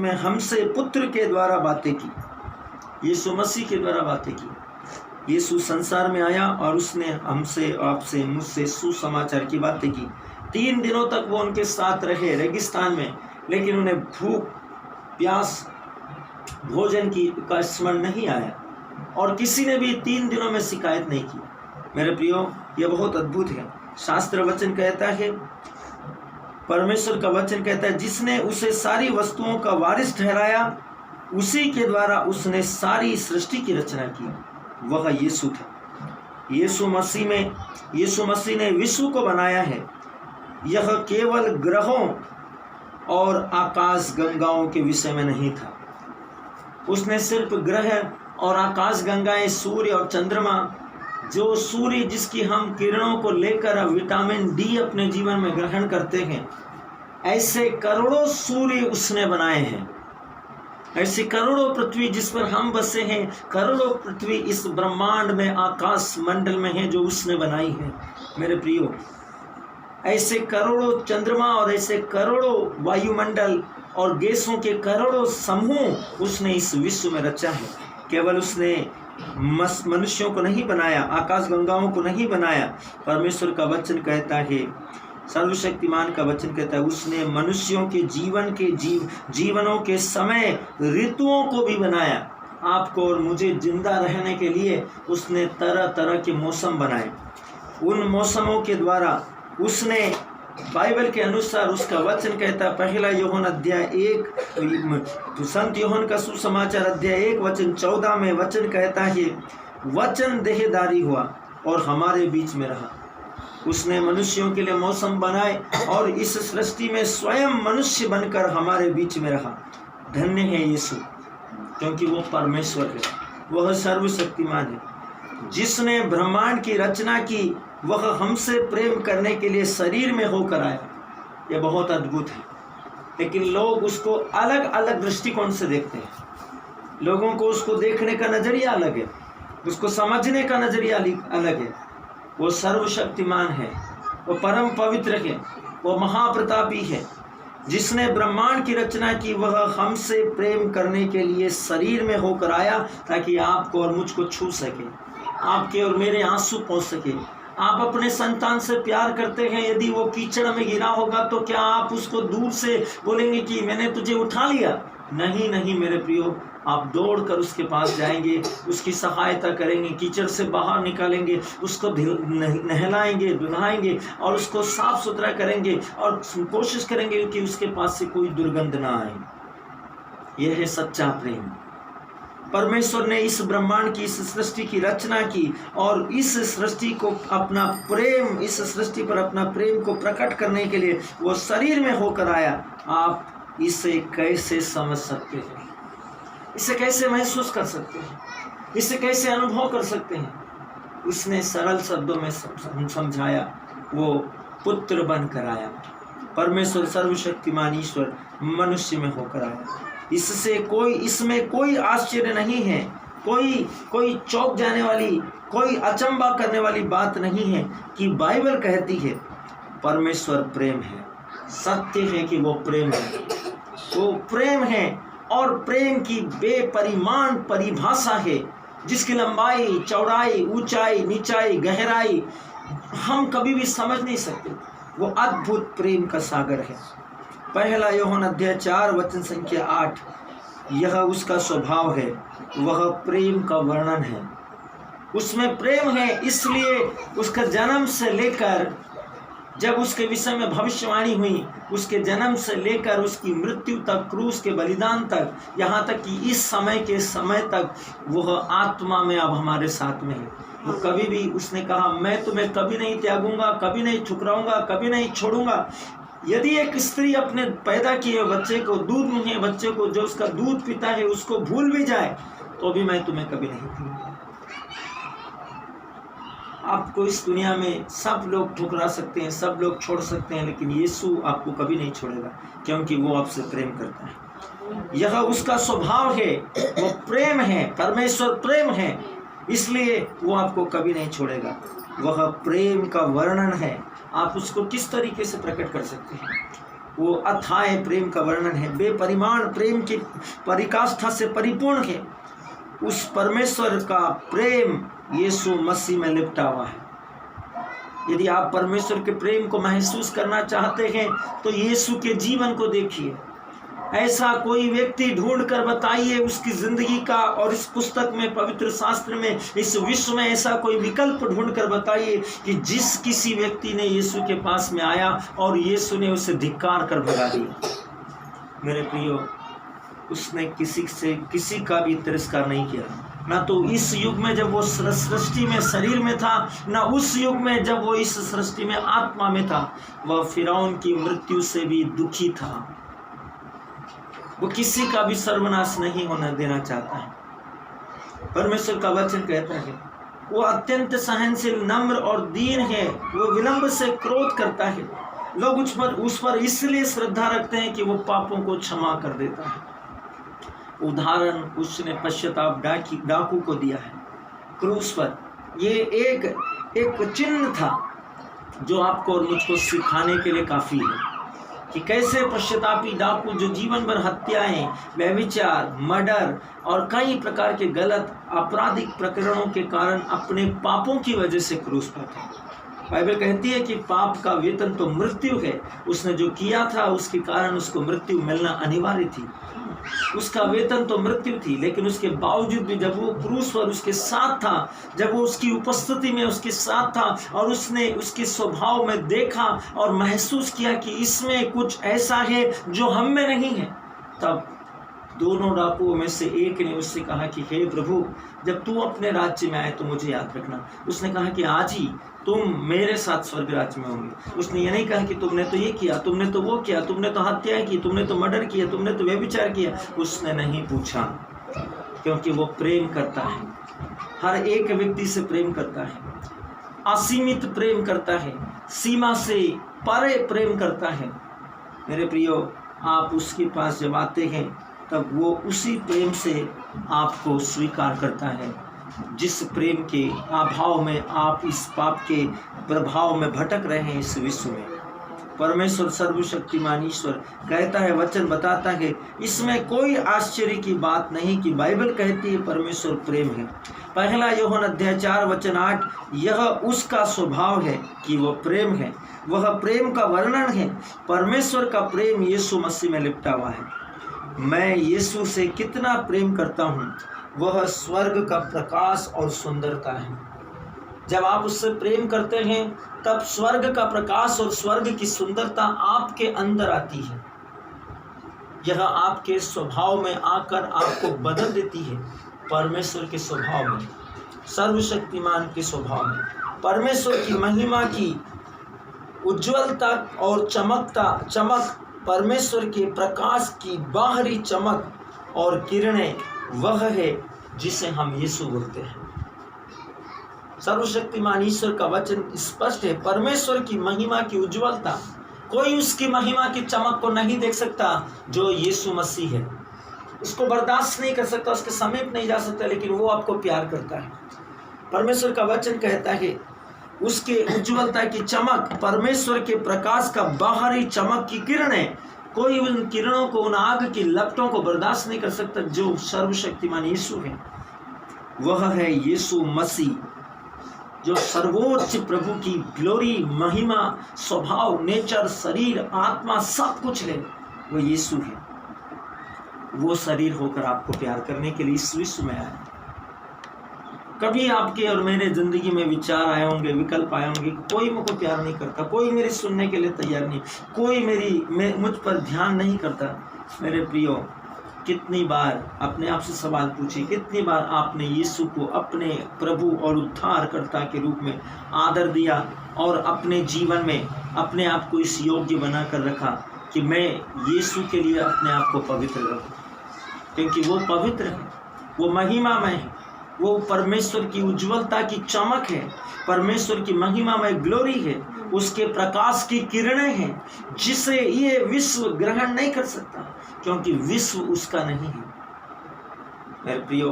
में हमसे पुत्र के द्वारा बातें की, यीशु मसीह के द्वारा बातें की। यीशु संसार में आया और उसने हमसे, आपसे, मुझसे सुसमाचार की बातें की। 3 दिनों तक वो उनके साथ रहे रेगिस्तान में, लेकिन उन्हें भूख प्यास भोजन का स्मरण नहीं आया और किसी ने भी 3 दिनों में शिकायत नहीं की। मेरे प्रियो, यह बहुत अद्भुत है। शास्त्र वचन कहता है, परमेश्वर का वचन कहता है, जिसने उसे सारी वस्तुओं का वारिस ठहराया, उसी के द्वारा उसने सारी सृष्टि की रचना की, वह यीशु था। यीशु मसीह ने विश्व को बनाया है। यह केवल ग्रहों और आकाश गंगाओं के विषय में नहीं था। उसने सिर्फ ग्रह और आकाश गंगाएं, सूर्य और चंद्रमा, जो सूर्य जिसकी हम किरणों को लेकर विटामिन डी अपने जीवन में ग्रहण करते हैं, ऐसे करोड़ों सूर्य उसने बनाए हैं। ऐसी करोड़ों पृथ्वी जिस पर हम बसे हैं, करोड़ों पृथ्वी इस ब्रह्मांड में, आकाश मंडल में है, जो उसने बनाई है। मेरे प्रियो, ऐसे करोड़ों चंद्रमा और ऐसे करोड़ों वायुमंडल और गैसों के करोड़ों समूह उसने इस विश्व में रचा है। केवल उसने मनुष्यों को नहीं बनाया, आकाश गंगाओं को नहीं बनाया। परमेश्वर का वचन कहता है, सर्वशक्तिमान का वचन कहता है, उसने मनुष्यों के जीवनों के समय ऋतुओं को भी बनाया। आपको और मुझे जिंदा रहने के लिए उसने तरह तरह के मौसम बनाए। उन मौसमों के द्वारा उसने, बाइबल के अनुसार उसका वचन कहता है, 1 यूहन्ना अध्याय 1, संत यूहन्ना का सुसमाचार अध्याय 1 वचन 14 में वचन कहता है, वचन देहधारी हुआ और हमारे बीच में रहा। उसने मनुष्यों के लिए मौसम बनाए और इस सृष्टि में स्वयं मनुष्य बनकर हमारे बीच में रहा। धन्य है यीशु, क्योंकि वो परमेश्वर है, वह सर्वशक्तिमान है। जिसने ब्रह्मांड की रचना की, वह हमसे प्रेम करने के लिए शरीर में होकर आया। यह बहुत अद्भुत है, लेकिन लोग उसको अलग अलग दृष्टिकोण से देखते हैं। लोगों को उसको देखने का नजरिया अलग है, उसको समझने का नजरिया अलग है। वो सर्वशक्तिमान है, वो परम पवित्र है, वो महाप्रतापी है। जिसने ब्रह्मांड की रचना की, वह हमसे प्रेम करने के लिए शरीर में होकर आया, ताकि आपको और मुझको छू सके, आपके और मेरे आंसू पहुँच सके। आप अपने संतान से प्यार करते हैं, यदि वो कीचड़ में गिरा होगा तो क्या आप उसको दूर से बोलेंगे कि मैंने तुझे उठा लिया? नहीं नहीं मेरे प्रियो, आप दौड़कर उसके पास जाएंगे, उसकी सहायता करेंगे, कीचड़ से बाहर निकालेंगे, उसको नहलाएंगे, धुलाएंगे और उसको साफ सुथरा करेंगे और कोशिश करेंगे कि उसके पास से कोई दुर्गंध ना आए। यह है सच्चा प्रेम। परमेश्वर ने इस ब्रह्मांड की, इस सृष्टि की रचना की और इस सृष्टि को अपना प्रेम, इस सृष्टि पर अपना प्रेम को प्रकट करने के लिए वो शरीर में होकर आया। आप इसे कैसे समझ सकते हैं? इसे कैसे महसूस कर सकते हैं? इसे कैसे अनुभव कर सकते हैं? उसने सरल शब्दों में समझाया, वो पुत्र बनकर आया। परमेश्वर सर्वशक्तिमान ईश्वर मनुष्य में होकर आया। इसमें कोई आश्चर्य नहीं है, कोई चौंक जाने वाली, कोई अचंभा करने वाली बात नहीं है कि बाइबल कहती है परमेश्वर प्रेम है। सत्य है कि वो प्रेम है, वो प्रेम है और प्रेम की बेपरिमाण परिभाषा है, जिसकी लंबाई, चौड़ाई, ऊंचाई, नीचाई, गहराई हम कभी भी समझ नहीं सकते। वो अद्भुत प्रेम का सागर है। 1 यूहन्ना अध्याय 4 वचन संख्या 8, यह उसका स्वभाव है, वह प्रेम का वर्णन है। उसमें प्रेम है, इसलिए उसका जन्म से लेकर, जब उसके विषय में भविष्यवाणी हुई, उसके जन्म से लेकर उसकी मृत्यु तक, क्रूस के बलिदान तक, यहाँ तक कि इस समय के समय तक वह आत्मा में अब हमारे साथ में है। वो कभी भी, उसने कहा, मैं तुम्हें कभी नहीं त्यागूंगा, कभी नहीं ठुकराऊंगा, कभी नहीं छोड़ूंगा। यदि एक स्त्री अपने पैदा किए बच्चे को, दूध मुहे बच्चे को, जो उसका दूध पीता है, उसको भूल भी जाए, तो भी मैं तुम्हें कभी नहीं भूलूंगा। आपको इस दुनिया में सब लोग ठुकरा सकते हैं, सब लोग छोड़ सकते हैं, लेकिन यीशु आपको कभी नहीं छोड़ेगा, क्योंकि वो आपसे प्रेम करता है। यह उसका स्वभाव है, वो प्रेम है, परमेश्वर प्रेम है, इसलिए वो आपको कभी नहीं छोड़ेगा। वह प्रेम का वर्णन है। आप उसको किस तरीके से प्रकट कर सकते हैं? वो अथाह प्रेम का वर्णन है, बेपरिमाण प्रेम की परिकाष्ठा से परिपूर्ण है। उस परमेश्वर का प्रेम यीशु मसीह में लिपटा हुआ है। यदि आप परमेश्वर के प्रेम को महसूस करना चाहते हैं तो यीशु के जीवन को देखिए। ऐसा कोई व्यक्ति ढूंढ कर बताइए उसकी जिंदगी का, और इस पुस्तक में, पवित्र शास्त्र में, इस विश्व में ऐसा कोई विकल्प ढूंढ कर बताइए कि जिस किसी व्यक्ति ने यीशु के पास में आया और यीशु ने उसे धिक्कार कर भगा दिया। मेरे प्रियो, उसने किसी का भी तिरस्कार नहीं किया, ना तो इस युग में जब वो सृष्टि में शरीर में था, ना उस युग में जब वो इस सृष्टि में आत्मा में था। वह फिरौन की मृत्यु से भी दुखी था। वो किसी का भी सर्वनाश नहीं होने देना चाहता है। परमेश्वर का वचन कहता है वो अत्यंत सहनशील, नम्र और दीन है। वो विलंब से क्रोध करता है। लोग उस पर इसलिए श्रद्धा रखते हैं कि वो पापों को क्षमा कर देता है। उदाहरण उसने पश्चाताप डाकू को दिया है क्रूस पर। ये एक चिन्ह था जो आपको और मुझको सिखाने के लिए काफ़ी है कि कैसे पश्चातापी डाकू जो जीवन भर हत्याएं, व्यभिचार, मर्डर और कई प्रकार के गलत आपराधिक प्रकरणों के कारण अपने पापों की वजह से क्रूस पर थे। बाइबल कहती है कि पाप का वेतन तो मृत्यु है। उसने जो किया था उसके कारण उसको मृत्यु मिलना अनिवार्य थी। उसका वेतन तो मृत्यु थी, लेकिन उसके बावजूद भी जब वो क्रूस पर उसके साथ था, जब वो उसकी उपस्थिति में उसके साथ था और उसने उसके स्वभाव में देखा और महसूस किया कि इसमें कुछ ऐसा है जो हम में नहीं है, तब दोनों डाकुओं में से एक ने उससे कहा कि हे प्रभु, जब तू अपने राज्य में आए तो मुझे याद रखना। उसने कहा कि आज ही तुम मेरे साथ स्वर्ग राज्य में होंगे। उसने ये नहीं कहा कि तुमने तो ये किया, तुमने तो वो किया, तुमने तो हत्याएं की, तुमने तो मर्डर किया, तुमने तो व्यभिचार किया। उसने नहीं पूछा, क्योंकि वो प्रेम करता है, हर एक व्यक्ति से प्रेम करता है, असीमित प्रेम करता है, सीमा से परे प्रेम करता है। मेरे प्रियो, आप उसके पास जब आते हैं तब वो उसी प्रेम से आपको स्वीकार करता है जिस प्रेम के अभाव में आप इस पाप के प्रभाव में भटक रहे हैं इस विश्व में। परमेश्वर सर्वशक्तिमान ईश्वर कहता है, वचन बताता है, इसमें कोई आश्चर्य की बात नहीं कि बाइबल कहती है परमेश्वर प्रेम है। पहला यूहन्ना अध्याय 4 वचन 8, यह उसका स्वभाव है कि वह प्रेम है, वह प्रेम का वर्णन है। परमेश्वर का प्रेम यीशु मसीह में लिपटा हुआ है। मैं यीशु से कितना प्रेम करता हूँ, वह स्वर्ग का प्रकाश और सुंदरता है। जब आप उससे प्रेम करते हैं तब स्वर्ग का प्रकाश और स्वर्ग की सुंदरता आपके अंदर आती है। यह आपके स्वभाव में आकर आपको बदल देती है। परमेश्वर के स्वभाव में, सर्वशक्तिमान के स्वभाव में, परमेश्वर की महिमा की उज्ज्वलता और चमक, परमेश्वर के प्रकाश की बाहरी चमक और किरणें, वह है जिसे हम यीशु बोलते हैं। सर्वशक्तिमान ईश्वर का वचन स्पष्ट है, परमेश्वर की महिमा की उज्ज्वलता, कोई उसकी महिमा की चमक को नहीं देख सकता जो यीशु मसीह है। उसको बर्दाश्त नहीं कर सकता, उसके समीप नहीं जा सकता, लेकिन वो आपको प्यार करता है। परमेश्वर का वचन कहता है उसके उज्ज्वलता की चमक, परमेश्वर के प्रकाश का बाहरी चमक की किरणें, कोई उन किरणों को, उन आग की लपटों को बर्दाश्त नहीं कर सकता जो सर्वशक्तिमान यीशु है। वह है यीशु मसीह जो सर्वोच्च प्रभु की ग्लोरी, महिमा, स्वभाव, नेचर, शरीर, आत्मा सब कुछ है, वो यीशु है। वो शरीर होकर आपको प्यार करने के लिए इस विश्व में आया। कभी आपके और मेरे जिंदगी में विचार आए होंगे, विकल्प आए होंगे, कोई मुझको प्यार नहीं करता, कोई मेरी सुनने के लिए तैयार नहीं, कोई मुझ पर ध्यान नहीं करता। मेरे प्रियो, कितनी बार अपने आप से सवाल पूछिए, कितनी बार आपने यीशु को अपने प्रभु और उद्धारकर्ता के रूप में आदर दिया और अपने जीवन में अपने आप को इस योग्य बना कर रखा कि मैं यीशु के लिए अपने आप को पवित्र रखूं, क्योंकि वो पवित्र है, वो महिमामय है, वो परमेश्वर की उज्ज्वलता की चमक है, परमेश्वर की महिमामय ग्लोरी है, उसके प्रकाश की किरणें हैं जिसे ये विश्व ग्रहण नहीं कर सकता, क्योंकि विश्व उसका नहीं है। मेरे प्रियो,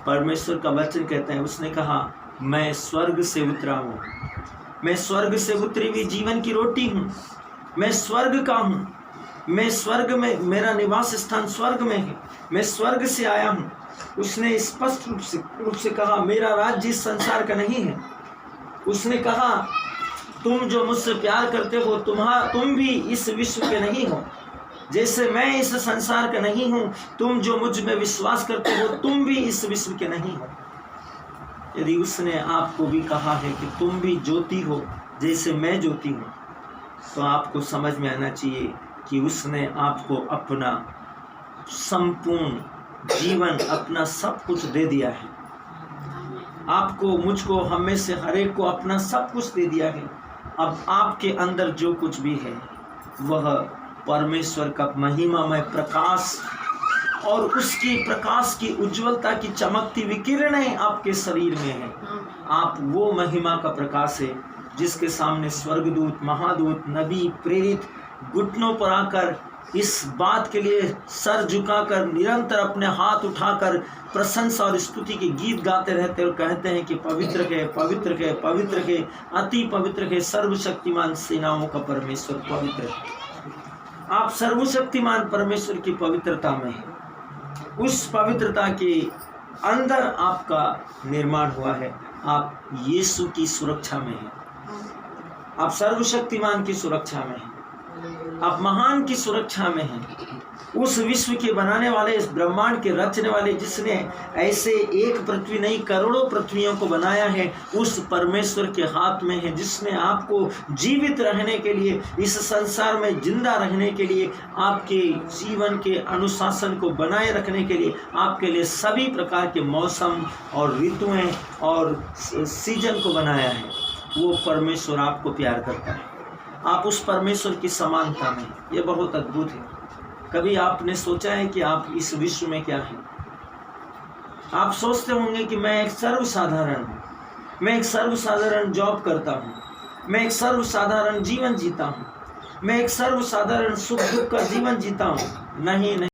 परमेश्वर का वचन कहता है, उसने कहा मैं स्वर्ग से उतरा हूँ, मैं स्वर्ग से उतरी हुई जीवन की रोटी हूँ, मैं स्वर्ग का हूँ। मैं स्वर्ग में, मेरा निवास स्थान स्वर्ग में है, मैं स्वर्ग से आया हूँ। उसने स्पष्ट रूप से कहा, मेरा राज्य इस संसार का नहीं है। उसने कहा, तुम जो मुझसे प्यार करते हो तुम भी इस विश्व के नहीं हो, जैसे मैं इस संसार का नहीं हूँ। तुम जो मुझ में विश्वास करते हो तुम भी इस विश्व के नहीं हो। यदि उसने आपको भी कहा है कि तुम भी ज्योति हो जैसे मैं ज्योति हूँ, तो आपको समझ में आना चाहिए कि उसने आपको अपना संपूर्ण जीवन, अपना सब कुछ दे दिया है। आपको, मुझको, हमें से हर एक को अपना सब कुछ दे दिया है। अब आपके अंदर जो कुछ भी है वह परमेश्वर का महिमामय प्रकाश और उसकी प्रकाश की उज्जवलता की चमकती विकिरणें आपके शरीर में है। आप वो महिमा का प्रकाश है जिसके सामने स्वर्गदूत, महादूत, नबी, प्रेरित घुटनों पर आकर इस बात के लिए सर झुकाकर, निरंतर अपने हाथ उठाकर प्रशंसा और स्तुति के गीत गाते रहते और कहते हैं कि पवित्र है, पवित्र है, पवित्र है, अति पवित्र है, सर्वशक्तिमान सेनाओं का परमेश्वर पवित्र है। आप सर्वशक्तिमान परमेश्वर की पवित्रता में हैं। उस पवित्रता के अंदर आपका निर्माण हुआ है। आप यीशु की सुरक्षा में हैं। आप सर्वशक्तिमान की सुरक्षा में हैं। आप महान की सुरक्षा में हैं। उस विश्व के बनाने वाले, इस ब्रह्मांड के रचने वाले, जिसने ऐसे एक पृथ्वी नहीं करोड़ों पृथ्वियों को बनाया है, उस परमेश्वर के हाथ में है, जिसने आपको जीवित रहने के लिए, इस संसार में जिंदा रहने के लिए, आपके जीवन के अनुशासन को बनाए रखने के लिए, आपके लिए सभी प्रकार के मौसम और ऋतुएं और सीजन को बनाया है। वो परमेश्वर आपको प्यार करता है। आप उस परमेश्वर की समानता में, ये बहुत अद्भुत है। कभी आपने सोचा है कि आप इस विश्व में क्या हैं? आप सोचते होंगे कि मैं एक सर्वसाधारण हूँ, मैं एक सर्वसाधारण जॉब करता हूँ, मैं एक सर्वसाधारण जीवन जीता हूँ, मैं एक सर्वसाधारण सुख दुख का जीवन जीता हूँ। नहीं, नहीं।